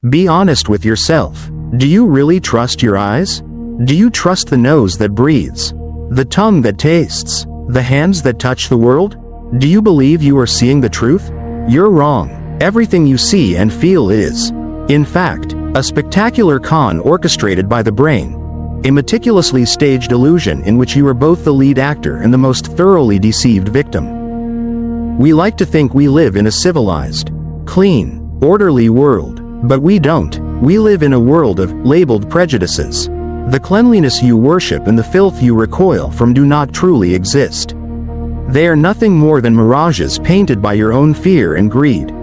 Be honest with yourself. Do you really trust your eyes? Do you trust the nose that breathes? The tongue that tastes? The hands that touch the world? Do you believe you are seeing the truth? You're wrong. Everything you see and feel is, in fact, a spectacular con orchestrated by the brain, a meticulously staged illusion in which you are both the lead actor and the most thoroughly deceived victim. We like to think we live in a civilized, clean, orderly world, but we don't. We live in a world of labeled prejudices. The cleanliness you worship and the filth you recoil from do not truly exist. They are nothing more than mirages painted by your own fear and greed.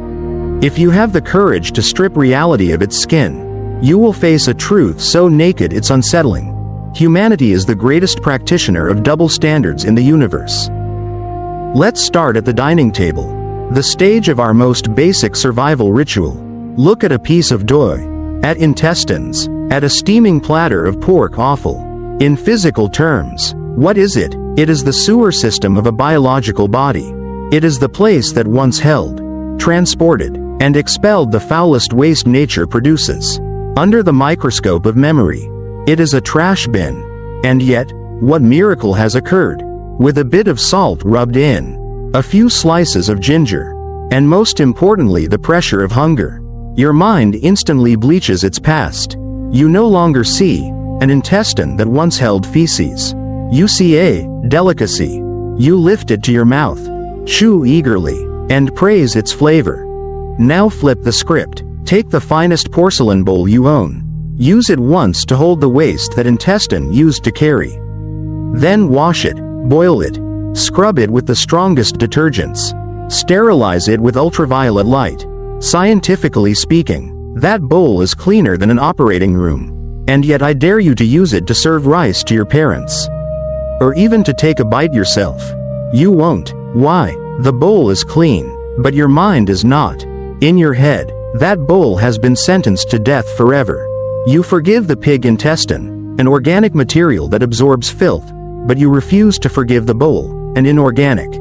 If you have the courage to strip reality of its skin, you will face a truth so naked it's unsettling. Humanity is the greatest practitioner of double standards in the universe. Let's start at the dining table, the stage of our most basic survival ritual. Look at a piece of dough, at intestines, at a steaming platter of pork offal. In physical terms, what is it? It is the sewer system of a biological body. It is the place that once held, transported, and expelled the foulest waste nature produces. Under the microscope of memory, it is a trash bin. And yet, what miracle has occurred? With a bit of salt rubbed in, a few slices of ginger, and most importantly the pressure of hunger, your mind instantly bleaches its past. You no longer see an intestine that once held feces. You see a delicacy. You lift it to your mouth, chew eagerly, and praise its flavor. Now flip the script. Take the finest porcelain bowl you own. Use it once to hold the waste that intestine used to carry. Then wash it, boil it, scrub it with the strongest detergents, sterilize it with ultraviolet light. Scientifically speaking, that bowl is cleaner than an operating room. And yet I dare you to use it to serve rice to your parents. Or even to take a bite yourself. You won't. Why? The bowl is clean, but your mind is not. In your head, that bowl has been sentenced to death forever. You forgive the pig intestine, an organic material that absorbs filth, but you refuse to forgive the bowl, an inorganic,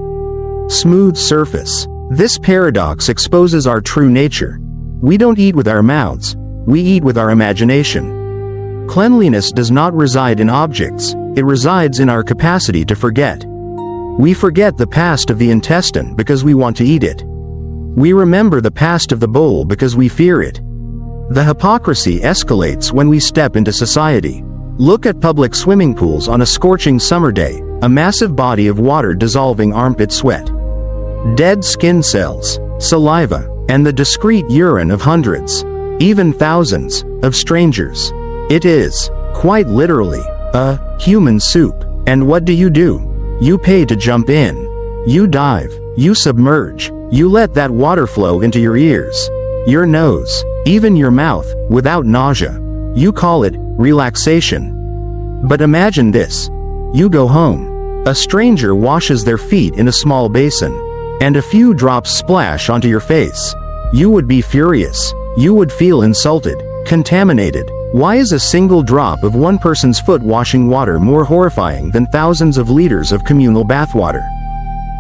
smooth surface. This paradox exposes our true nature. We don't eat with our mouths, we eat with our imagination. Cleanliness does not reside in objects, it resides in our capacity to forget. We forget the past of the intestine because we want to eat it. We remember the past of the bowl because we fear it. The hypocrisy escalates when we step into society. Look at public swimming pools on a scorching summer day, a massive body of water dissolving armpit sweat, dead skin cells, saliva, and the discreet urine of hundreds, even thousands, of strangers. It is, quite literally, a human soup. And what do? You pay to jump in. You dive, you submerge, you let that water flow into your ears, your nose, even your mouth, without nausea. You call it relaxation. But imagine this. You go home. A stranger washes their feet in a small basin, and a few drops splash onto your face. You would be furious. You would feel insulted, contaminated. Why is a single drop of one person's foot washing water more horrifying than thousands of liters of communal bathwater?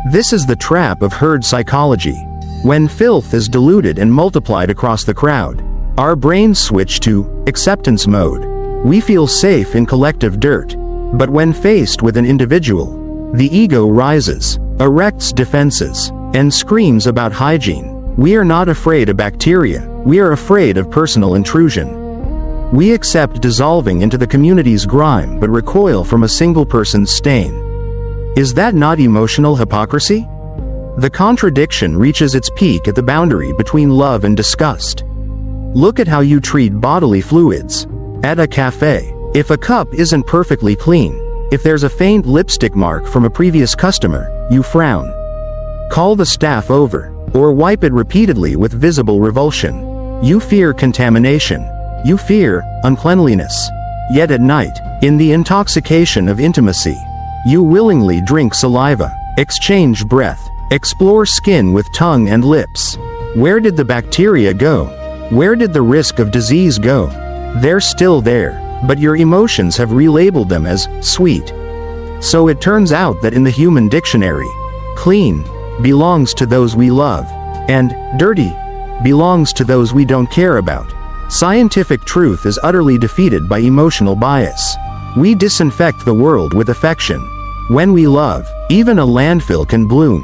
This is the trap of herd psychology. When filth is diluted and multiplied across the crowd, our brains switch to acceptance mode. We feel safe in collective dirt. But when faced with an individual, the ego rises, erects defenses, and screams about hygiene. We are not afraid of bacteria, we are afraid of personal intrusion. We accept dissolving into the community's grime but recoil from a single person's stain. Is that not emotional hypocrisy? The contradiction reaches its peak at the boundary between love and disgust. Look at how you treat bodily fluids. At a cafe, if a cup isn't perfectly clean, if there's a faint lipstick mark from a previous customer, you frown. Call the staff over, or wipe it repeatedly with visible revulsion. You fear contamination. You fear uncleanliness. Yet at night, in the intoxication of intimacy, you willingly drink saliva, exchange breath, explore skin with tongue and lips. Where did the bacteria go? Where did the risk of disease go? They're still there, but your emotions have relabeled them as sweet. So it turns out that in the human dictionary, clean belongs to those we love, and dirty belongs to those we don't care about. Scientific truth is utterly defeated by emotional bias. We disinfect the world with affection. When we love, even a landfill can bloom.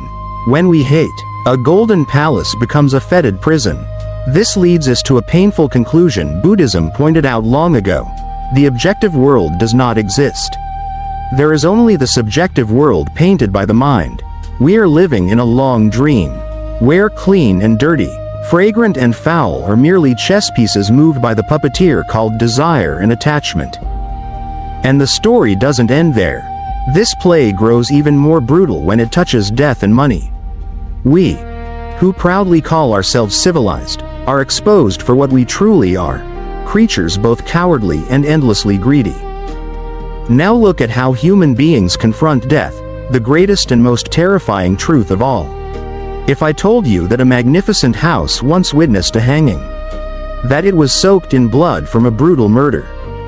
When we hate, a golden palace becomes a fetid prison. This leads us to a painful conclusion Buddhism pointed out long ago. The objective world does not exist. There is only the subjective world painted by the mind. We are living in a long dream, where clean and dirty, fragrant and foul are merely chess pieces moved by the puppeteer called desire and attachment. And the story doesn't end there. This play grows even more brutal when it touches death and money. We, who proudly call ourselves civilized, are exposed for what we truly are, creatures both cowardly and endlessly greedy. Now look at how human beings confront death, the greatest and most terrifying truth of all. If I told you that a magnificent house once witnessed a hanging, that it was soaked in blood from a brutal murder,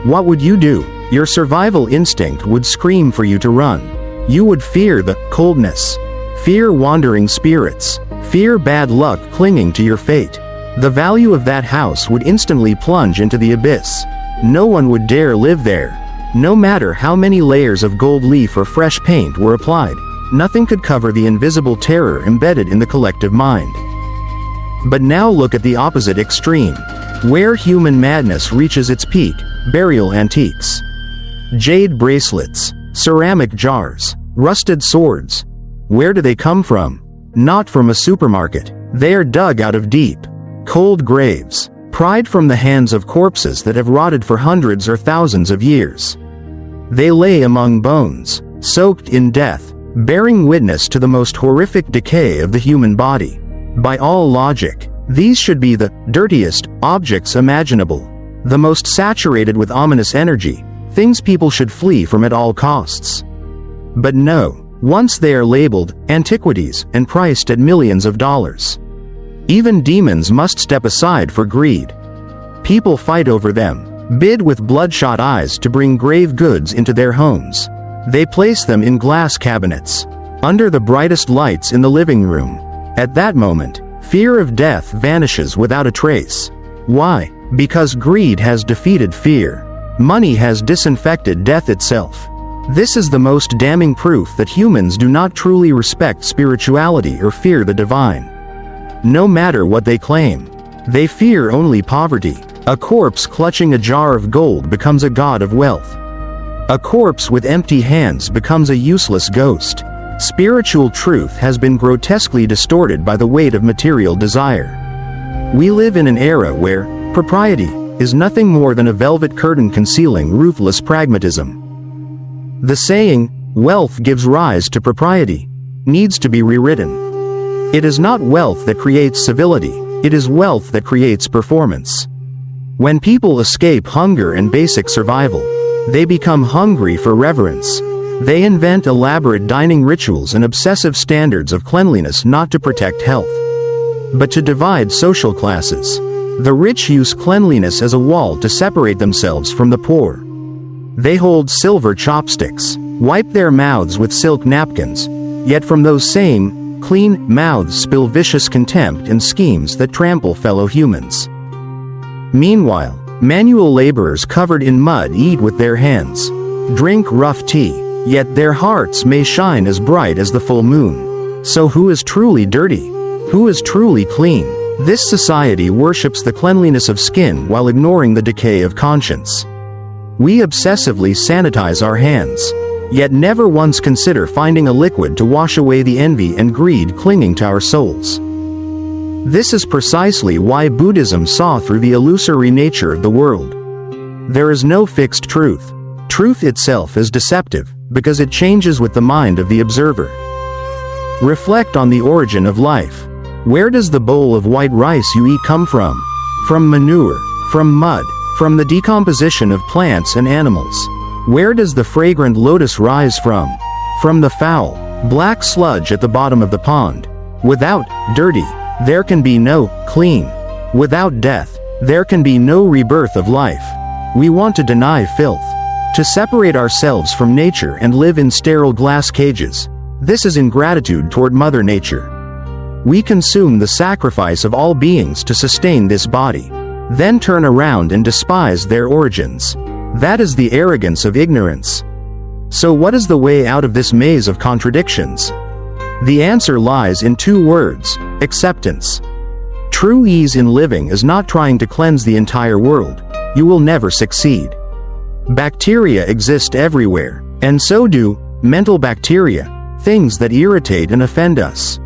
what would you do? Your survival instinct would scream for you to run. You would fear the coldness, fear wandering spirits, fear bad luck clinging to your fate. The value of that house would instantly plunge into the abyss. No one would dare live there. No matter how many layers of gold leaf or fresh paint were applied, nothing could cover the invisible terror embedded in the collective mind. But now look at the opposite extreme, where human madness reaches its peak: burial antiques. Jade bracelets, ceramic jars, rusted swords. Where do they come from? Not from a supermarket. They are dug out of deep, cold graves, pried from the hands of corpses that have rotted for hundreds or thousands of years. They lay among bones, soaked in death, bearing witness to the most horrific decay of the human body. By all logic, these should be the dirtiest objects imaginable, the most saturated with ominous energy, things people should flee from at all costs. But no, once they are labeled antiquities and priced at millions of dollars, even demons must step aside for greed. People fight over them, bid with bloodshot eyes to bring grave goods into their homes. They place them in glass cabinets, under the brightest lights in the living room. At that moment, fear of death vanishes without a trace. Why? Because greed has defeated fear. Money has disinfected death itself. This is the most damning proof that humans do not truly respect spirituality or fear the divine. No matter what they claim, they fear only poverty. A corpse clutching a jar of gold becomes a god of wealth. A corpse with empty hands becomes a useless ghost. Spiritual truth has been grotesquely distorted by the weight of material desire. We live in an era where propriety is nothing more than a velvet curtain concealing ruthless pragmatism. The saying, "wealth gives rise to propriety," needs to be rewritten. It is not wealth that creates civility, it is wealth that creates performance. When people escape hunger and basic survival, they become hungry for reverence. They invent elaborate dining rituals and obsessive standards of cleanliness not to protect health, but to divide social classes. The rich use cleanliness as a wall to separate themselves from the poor. They hold silver chopsticks, wipe their mouths with silk napkins, yet from those same, clean mouths spill vicious contempt and schemes that trample fellow humans. Meanwhile, manual laborers covered in mud eat with their hands, drink rough tea, yet their hearts may shine as bright as the full moon. So who is truly dirty? Who is truly clean? This society worships the cleanliness of skin while ignoring the decay of conscience. We obsessively sanitize our hands, yet never once consider finding a liquid to wash away the envy and greed clinging to our souls. This is precisely why Buddhism saw through the illusory nature of the world. There is no fixed truth. Truth itself is deceptive, because it changes with the mind of the observer. Reflect on the origin of life. Where does the bowl of white rice you eat come from? From manure, from mud, from the decomposition of plants and animals. Where does the fragrant lotus rise from? From the foul, black sludge at the bottom of the pond. Without dirty, there can be no clean. Without death, there can be no rebirth of life. We want to deny filth, to separate ourselves from nature and live in sterile glass cages. This is ingratitude toward Mother Nature. We consume the sacrifice of all beings to sustain this body. then turn around and despise their origins. That is the arrogance of ignorance. So what is the way out of this maze of contradictions? The answer lies in 2 words: acceptance. True ease in living is not trying to cleanse the entire world. You will never succeed. Bacteria exist everywhere, and so do mental bacteria, things that irritate and offend us.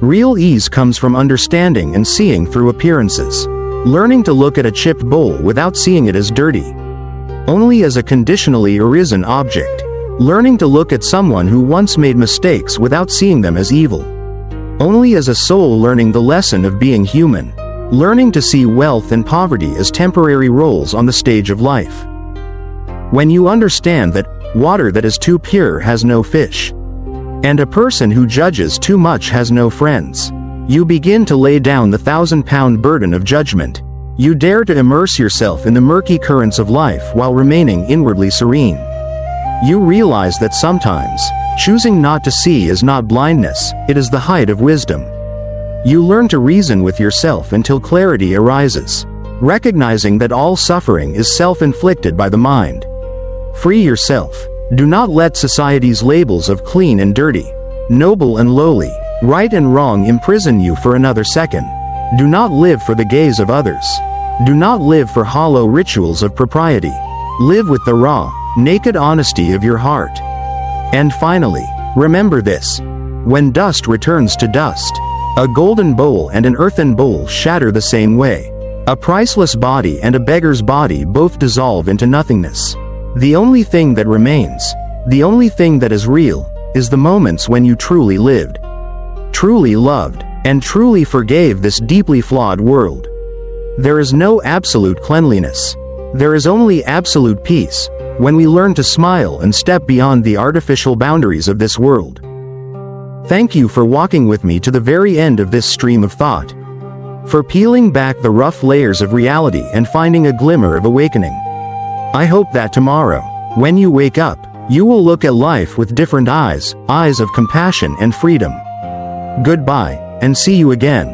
Real ease comes from understanding and seeing through appearances. Learning to look at a chipped bowl without seeing it as dirty, only as a conditionally arisen object. Learning to look at someone who once made mistakes without seeing them as evil, only as a soul learning the lesson of being human. Learning to see wealth and poverty as temporary roles on the stage of life. When you understand that water that is too pure has no fish, and a person who judges too much has no friends, you begin to lay down the 1,000-pound burden of judgment. You dare to immerse yourself in the murky currents of life while remaining inwardly serene. You realize that sometimes, choosing not to see is not blindness, it is the height of wisdom. You learn to reason with yourself until clarity arises, recognizing that all suffering is self-inflicted by the mind. Free yourself. Do not let society's labels of clean and dirty, noble and lowly, right and wrong imprison you for another second. Do not live for the gaze of others. Do not live for hollow rituals of propriety. Live with the raw, naked honesty of your heart. And finally, remember this: when dust returns to dust, a golden bowl and an earthen bowl shatter the same way. A priceless body and a beggar's body both dissolve into nothingness. The only thing that remains, the only thing that is real, is the moments when you truly lived, truly loved, and truly forgave this deeply flawed world. There is no absolute cleanliness. There is only absolute peace, when we learn to smile and step beyond the artificial boundaries of this world. Thank you for walking with me to the very end of this stream of thought, for peeling back the rough layers of reality and finding a glimmer of awakening. I hope that tomorrow, when you wake up, you will look at life with different eyes, eyes of compassion and freedom. Goodbye, and see you again.